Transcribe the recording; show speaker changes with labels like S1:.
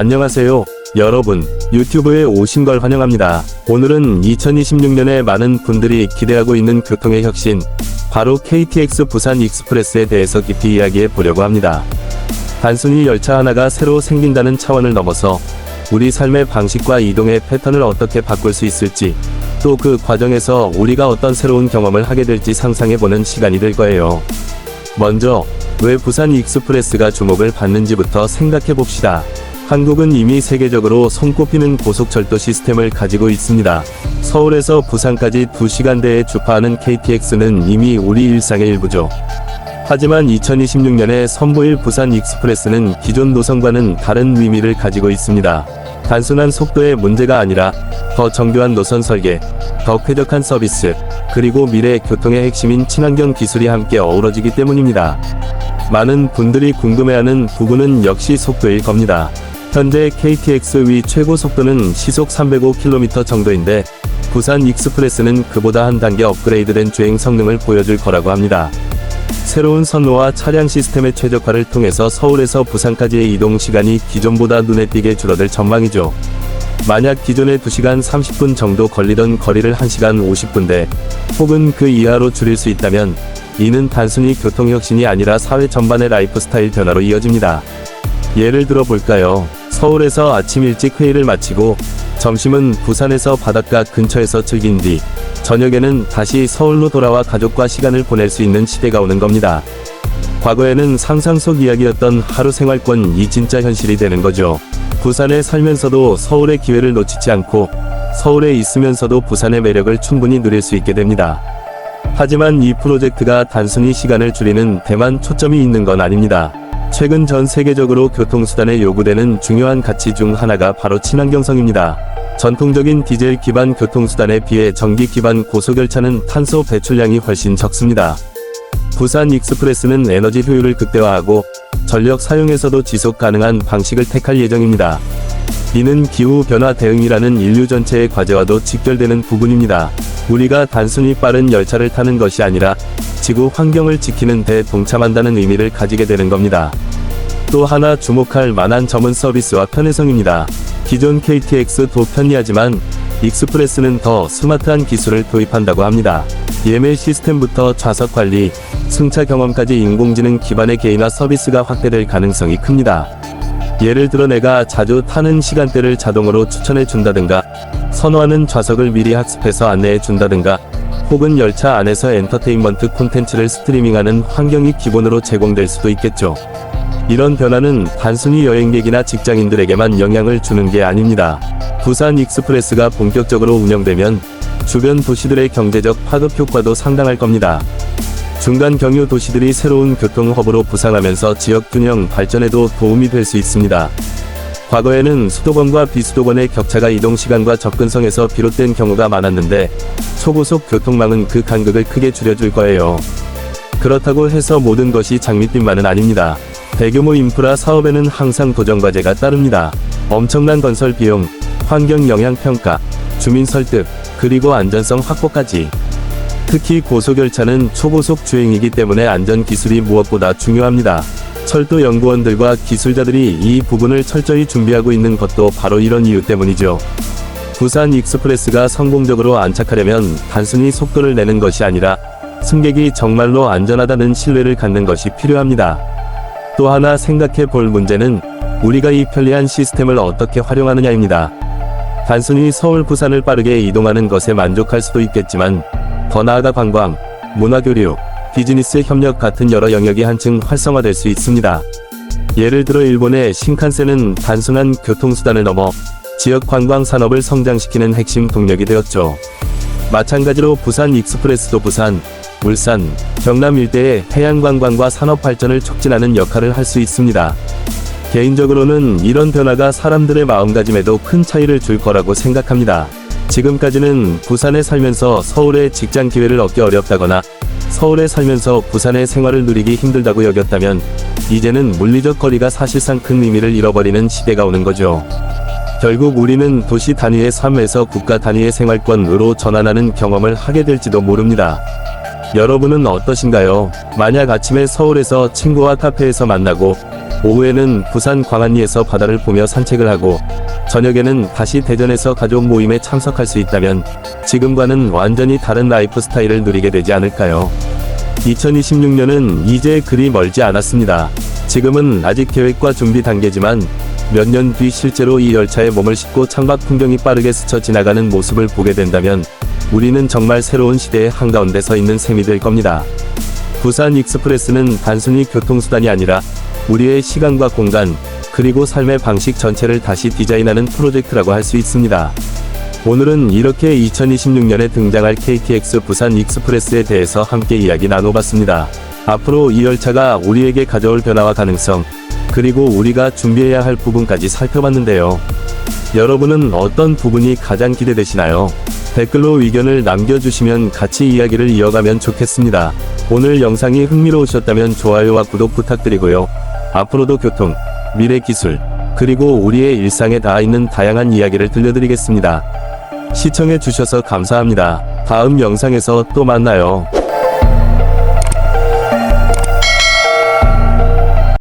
S1: 안녕하세요. 여러분, 유튜브에 오신 걸 환영합니다. 오늘은 2026년에 많은 분들이 기대하고 있는 교통의 혁신, 바로 KTX 부산 익스프레스에 대해서 깊이 이야기해 보려고 합니다. 단순히 열차 하나가 새로 생긴다는 차원을 넘어서 우리 삶의 방식과 이동의 패턴을 어떻게 바꿀 수 있을지, 또 그 과정에서 우리가 어떤 새로운 경험을 하게 될지 상상해보는 시간이 될 거예요. 먼저, 왜 부산 익스프레스가 주목을 받는지부터 생각해봅시다. 한국은 이미 세계적으로 손꼽히는 고속철도 시스템을 가지고 있습니다. 서울에서 부산까지 2시간대에 주파하는 KTX는 이미 우리 일상의 일부죠. 하지만 2026년에 선보일 부산 익스프레스는 기존 노선과는 다른 의미를 가지고 있습니다. 단순한 속도의 문제가 아니라 더 정교한 노선 설계, 더 쾌적한 서비스, 그리고 미래 교통의 핵심인 친환경 기술이 함께 어우러지기 때문입니다. 많은 분들이 궁금해하는 부분은 역시 속도일 겁니다. 현재 KTX 위 최고 속도는 시속 305km 정도인데 부산 익스프레스는 그보다 한 단계 업그레이드된 주행 성능을 보여줄 거라고 합니다. 새로운 선로와 차량 시스템의 최적화를 통해서 서울에서 부산까지의 이동 시간이 기존보다 눈에 띄게 줄어들 전망이죠. 만약 기존에 2시간 30분 정도 걸리던 거리를 1시간 50분대 혹은 그 이하로 줄일 수 있다면 이는 단순히 교통혁신이 아니라 사회 전반의 라이프 스타일 변화로 이어집니다. 예를 들어 볼까요? 서울에서 아침 일찍 회의를 마치고 점심은 부산에서 바닷가 근처에서 즐긴 뒤 저녁에는 다시 서울로 돌아와 가족과 시간을 보낼 수 있는 시대가 오는 겁니다. 과거에는 상상 속 이야기였던 하루 생활권이 진짜 현실이 되는 거죠. 부산에 살면서도 서울의 기회를 놓치지 않고 서울에 있으면서도 부산의 매력을 충분히 누릴 수 있게 됩니다. 하지만 이 프로젝트가 단순히 시간을 줄이는 데만 초점이 있는 건 아닙니다. 최근 전 세계적으로 교통수단에 요구되는 중요한 가치 중 하나가 바로 친환경성입니다. 전통적인 디젤 기반 교통수단에 비해 전기 기반 고속열차는 탄소 배출량이 훨씬 적습니다. 부산 익스프레스는 에너지 효율을 극대화하고 전력 사용에서도 지속 가능한 방식을 택할 예정입니다. 이는 기후변화 대응이라는 인류 전체의 과제와도 직결되는 부분입니다. 우리가 단순히 빠른 열차를 타는 것이 아니라 지구 환경을 지키는 데 동참한다는 의미를 가지게 되는 겁니다. 또 하나 주목할 만한 점은 서비스와 편의성입니다. 기존 KTX도 편리하지만 익스프레스는 더 스마트한 기술을 도입한다고 합니다. 예매 시스템부터 좌석 관리, 승차 경험까지 인공지능 기반의 개인화 서비스가 확대될 가능성이 큽니다. 예를 들어 내가 자주 타는 시간대를 자동으로 추천해 준다든가, 선호하는 좌석을 미리 학습해서 안내해 준다든가, 혹은 열차 안에서 엔터테인먼트 콘텐츠를 스트리밍하는 환경이 기본으로 제공될 수도 있겠죠. 이런 변화는 단순히 여행객이나 직장인들에게만 영향을 주는 게 아닙니다. 부산 익스프레스가 본격적으로 운영되면 주변 도시들의 경제적 파급 효과도 상당할 겁니다. 중간 경유 도시들이 새로운 교통허브로 부상하면서 지역 균형 발전에도 도움이 될 수 있습니다. 과거에는 수도권과 비수도권의 격차가 이동시간과 접근성에서 비롯된 경우가 많았는데 초고속 교통망은 그 간극을 크게 줄여줄 거예요. 그렇다고 해서 모든 것이 장밋빛만은 아닙니다. 대규모 인프라 사업에는 항상 도전과제가 따릅니다. 엄청난 건설 비용, 환경 영향 평가, 주민 설득, 그리고 안전성 확보까지. 특히 고속열차는 초고속 주행이기 때문에 안전기술이 무엇보다 중요합니다. 철도 연구원들과 기술자들이 이 부분을 철저히 준비하고 있는 것도 바로 이런 이유 때문이죠. 부산 익스프레스가 성공적으로 안착하려면 단순히 속도를 내는 것이 아니라 승객이 정말로 안전하다는 신뢰를 갖는 것이 필요합니다. 또 하나 생각해 볼 문제는 우리가 이 편리한 시스템을 어떻게 활용하느냐입니다. 단순히 서울 부산을 빠르게 이동하는 것에 만족할 수도 있겠지만 더 나아가 관광, 문화교류, 비즈니스 협력 같은 여러 영역이 한층 활성화될 수 있습니다. 예를 들어 일본의 신칸센은 단순한 교통수단을 넘어 지역 관광 산업을 성장시키는 핵심 동력이 되었죠. 마찬가지로 부산 익스프레스도 부산, 울산, 경남 일대의 해양관광과 산업 발전을 촉진하는 역할을 할 수 있습니다. 개인적으로는 이런 변화가 사람들의 마음가짐에도 큰 차이를 줄 거라고 생각합니다. 지금까지는 부산에 살면서 서울의 직장 기회를 얻기 어렵다거나 서울에 살면서 부산의 생활을 누리기 힘들다고 여겼다면 이제는 물리적 거리가 사실상 큰 의미를 잃어버리는 시대가 오는 거죠. 결국 우리는 도시 단위의 삶에서 국가 단위의 생활권으로 전환하는 경험을 하게 될지도 모릅니다. 여러분은 어떠신가요? 만약 아침에 서울에서 친구와 카페에서 만나고 오후에는 부산 광안리에서 바다를 보며 산책을 하고 저녁에는 다시 대전에서 가족 모임에 참석할 수 있다면 지금과는 완전히 다른 라이프 스타일을 누리게 되지 않을까요? 2026년은 이제 그리 멀지 않았습니다. 지금은 아직 계획과 준비 단계지만 몇 년 뒤 실제로 이 열차에 몸을 싣고 창밖 풍경이 빠르게 스쳐 지나가는 모습을 보게 된다면 우리는 정말 새로운 시대의 한가운데 서 있는 셈이 될 겁니다. 부산 익스프레스는 단순히 교통수단이 아니라 우리의 시간과 공간, 그리고 삶의 방식 전체를 다시 디자인하는 프로젝트라고 할 수 있습니다. 오늘은 이렇게 2026년에 등장할 KTX 부산 익스프레스에 대해서 함께 이야기 나눠봤습니다. 앞으로 이 열차가 우리에게 가져올 변화와 가능성, 그리고 우리가 준비해야 할 부분까지 살펴봤는데요. 여러분은 어떤 부분이 가장 기대되시나요? 댓글로 의견을 남겨주시면 같이 이야기를 이어가면 좋겠습니다. 오늘 영상이 흥미로우셨다면 좋아요와 구독 부탁드리고요. 앞으로도 교통, 미래 기술, 그리고 우리의 일상에 닿아 있는 다양한 이야기를 들려드리겠습니다. 시청해주셔서 감사합니다. 다음 영상에서 또 만나요.